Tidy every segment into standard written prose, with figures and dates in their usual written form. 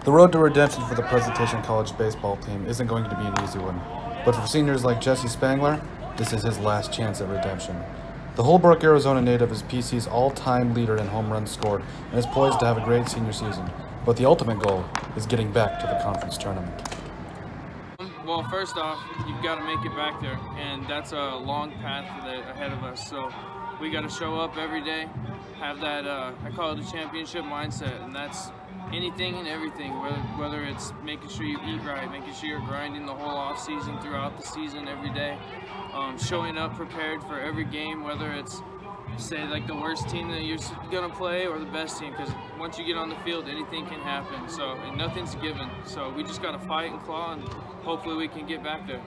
The road to redemption for the Presentation College baseball team isn't going to be an easy one, but for seniors like Jesse Spangler, this is his last chance at redemption. The Holbrook, Arizona native is PC's all-time leader in home runs scored and is poised to have a great senior season, but the ultimate goal is getting back to the conference tournament. Well, first off, you've got to make it back there, and that's a long path ahead of us. So we got to show up every day, have that, I call it a championship mindset, and that's anything and everything, whether it's making sure you eat right, making sure you're grinding the whole off season throughout the season every day, showing up prepared for every game, whether it's say like the worst team that you're gonna play or the best team, because once you get on the field anything can happen, so and nothing's given, so we just got to fight and claw and hopefully we can get back there.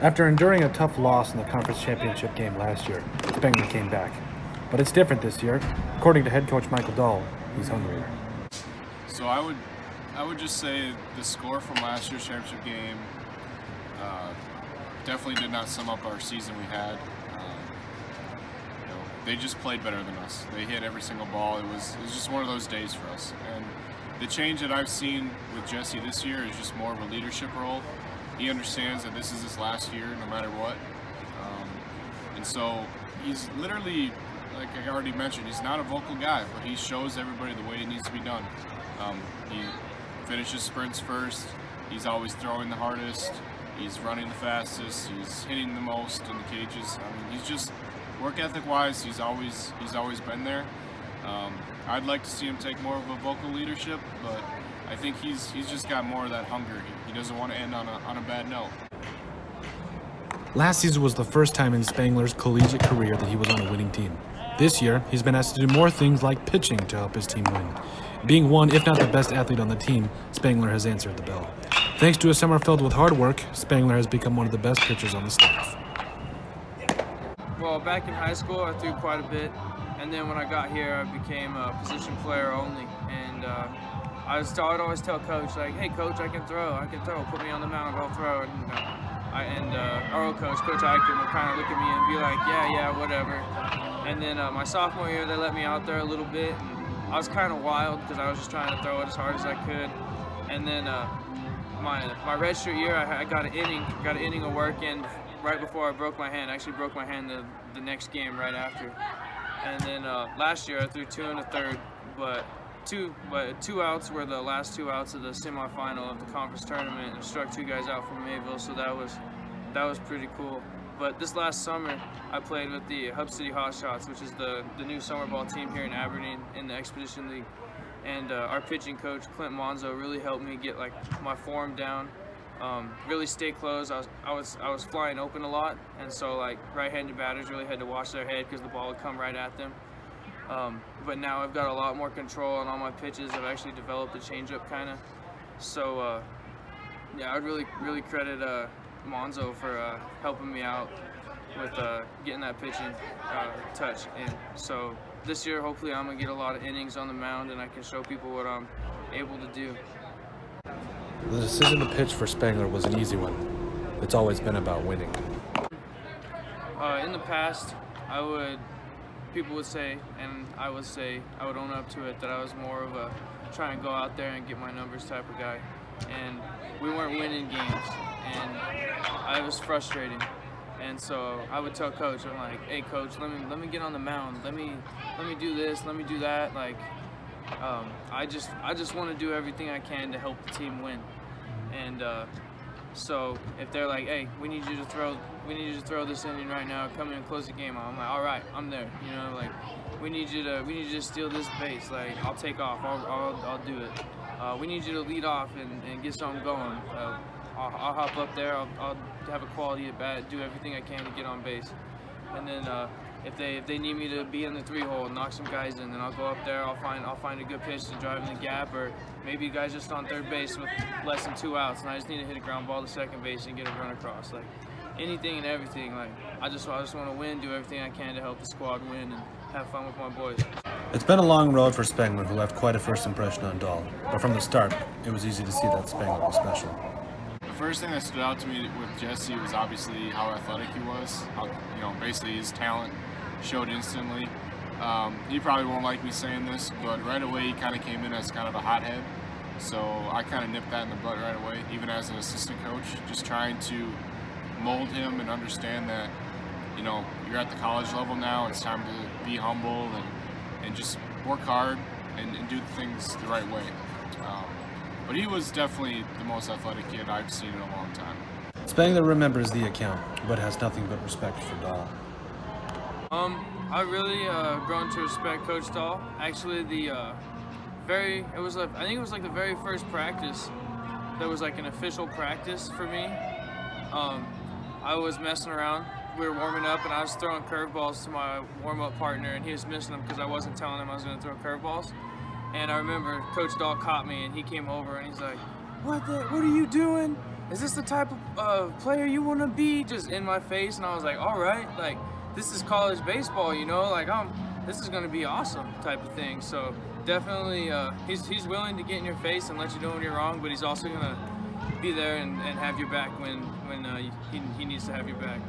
After enduring a tough loss in the conference championship game last year, Spangler came back, but it's different this year. According to head coach Michael Dahl, he's hungrier. So I would just say the score from last year's championship game definitely did not sum up our season we had. They just played better than us. They hit every single ball. It was just one of those days for us. And the change that I've seen with Jesse this year is just more of a leadership role. He understands that this is his last year, no matter what. And so he's literally, like I already mentioned, he's not a vocal guy, but he shows everybody the way it needs to be done. He finishes sprints first. He's always throwing the hardest. He's running the fastest. He's hitting the most in the cages. I mean, he's just work ethic wise, he's always been there. I'd like to see him take more of a vocal leadership, but I think he's just got more of that hunger. He doesn't want to end on a bad note. Last season was the first time in Spangler's collegiate career that he was on a winning team. This year, he's been asked to do more things like pitching to help his team win. Being one, if not the best athlete on the team, Spangler has answered the bell. Thanks to a summer filled with hard work, Spangler has become one of the best pitchers on the staff. Well, back in high school, I threw quite a bit, and then when I got here, I became a position player only. And I'd always tell Coach, like, "Hey, Coach, I can throw. Put me on the mound, I'll throw." And our old coach, Coach Eichen, would kind of look at me and be like, "Yeah, whatever." And then my sophomore year, they let me out there a little bit, and I was kind of wild because I was just trying to throw it as hard as I could. And then my redshirt year, I got an inning of work in right before I broke my hand. I actually broke my hand the next game right after. And then last year I threw 2 1/3, but two outs were the last 2 outs of the semifinal of the conference tournament, and struck 2 guys out from Mayville, so that was pretty cool. But this last summer I played with the Hub City Hotshots, which is the new summer ball team here in Aberdeen in the Expedition League. And our pitching coach, Clint Monzo, really helped me get like my form down, really stay close. I was flying open a lot, and so like right-handed batters really had to watch their head because the ball would come right at them. But now I've got a lot more control on all my pitches. I've actually developed a changeup kind of. So yeah, I'd really credit Monzo for helping me out with getting that pitching touch in. So this year, hopefully, I'm gonna get a lot of innings on the mound, and I can show people what I'm able to do. The decision to pitch for Spangler was an easy one. It's always been about winning. In the past, people would say, and I would say, I would own up to it, that I was more of a try and go out there and get my numbers type of guy. And we weren't winning games, and I was frustrating. And so I would tell Coach, I'm like, "Hey, Coach, let me get on the mound. Let me do this. Let me do that." Like, I just want to do everything I can to help the team win. And so if they're like, "Hey, we need you to throw this inning right now. Come in and close the game out." I'm like, "All right, I'm there." You know, like, we need you to steal this base. Like, I'll take off. I'll do it. We need you to lead off and get something going. I'll hop up there. I'll have a quality at bat. Do everything I can to get on base. And then if they need me to be in the 3-hole, knock some guys in, then I'll go up there. I'll find a good pitch to drive in the gap, or maybe a guy's just on third base with less than 2 outs, and I just need to hit a ground ball to second base and get a run across. Like, anything and everything. Like, I just want to win, do everything I can to help the squad win, and have fun with my boys. It's been a long road for Spangler, who left quite a first impression on Dahl. But from the start, it was easy to see that Spangler was special. The first thing that stood out to me with Jesse was obviously how athletic he was. How, basically his talent showed instantly. He probably won't like me saying this, but right away he kind of came in as kind of a hothead. So I kind of nipped that in the butt right away, even as an assistant coach, just trying to mold him and understand that, you know, you're at the college level now, it's time to be humble and just work hard and do things the right way. But he was definitely the most athletic kid I've seen in a long time. Spangler remembers the account, but has nothing but respect for Dahl. I really grown to respect Coach Dahl. Actually, I think it was like the very first practice that was like an official practice for me. I was messing around. We were warming up, and I was throwing curveballs to my warm-up partner, and he was missing them because I wasn't telling him I was going to throw curveballs. And I remember Coach Dahl caught me, and he came over, and he's like, "What are you doing? Is this the type of player you want to be?" Just in my face, and I was like, "All right, like this is college baseball, you know, like this is going to be awesome," type of thing. So definitely, he's willing to get in your face and let you know when you're wrong, but he's also going to be there and have your back when he needs to have your back.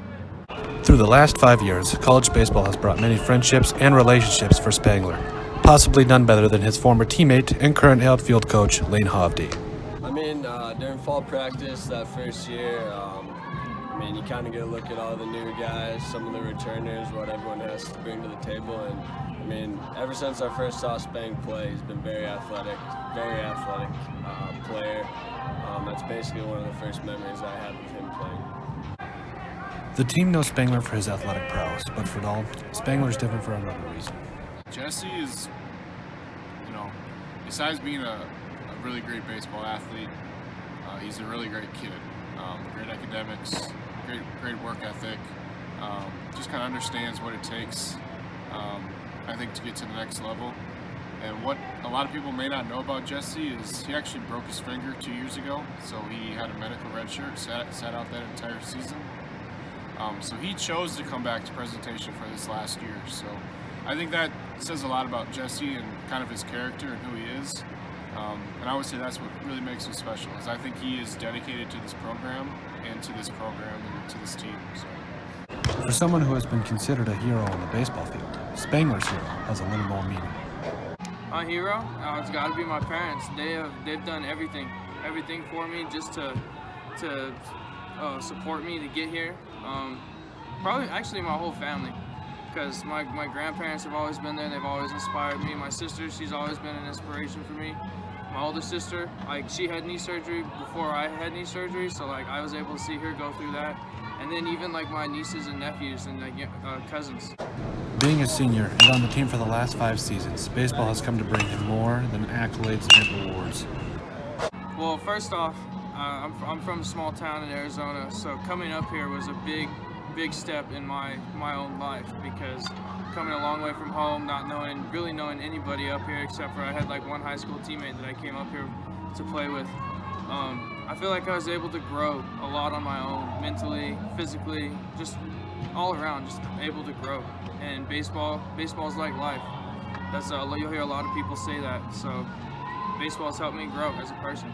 Through the last 5 years, college baseball has brought many friendships and relationships for Spangler. Possibly none better than his former teammate and current outfield coach, Lane Hovde. I mean, during fall practice that first year, I mean, you kind of get a look at all the new guys, some of the returners, what everyone has to bring to the table. And I mean, ever since I first saw Spang play, he's been very athletic player. That's basically one of the first memories I have of him playing. The team knows Spangler for his athletic prowess, but for Dahl, Spangler is different for another reason. Jesse is, you know, besides being a really great baseball athlete, he's a really great kid. Great academics, great work ethic, just kind of understands what it takes, I think, to get to the next level. And what a lot of people may not know about Jesse is he actually broke his finger 2 years ago, so he had a medical red shirt, sat out that entire season. So he chose to come back to presentation for this last year. So I think that says a lot about Jesse and kind of his character and who he is. And I would say that's what really makes him special, is I think he is dedicated to this program and to this program and to this team. So. For someone who has been considered a hero on the baseball field, Spangler's hero has a little more meaning. My hero? It's got to be my parents. They've done everything for me just to support me to get here. Probably actually my whole family, because my grandparents have always been there. They've always inspired me. My sister, she's always been an inspiration for me. My older sister, like, she had knee surgery before I had knee surgery, so like I was able to see her go through that. And then even like my nieces and nephews and like cousins. Being a senior and on the team for the last 5 seasons, baseball has come to bring him more than accolades and rewards. Well, first off, I'm from a small town in Arizona, so coming up here was a big step in my own life, because coming a long way from home, not really knowing anybody up here except for I had like one high school teammate that I came up here to play with. I feel like I was able to grow a lot on my own, mentally, physically, just all around, just able to grow. And baseball's like life. That's you'll hear a lot of people say that. So baseball's helped me grow as a person.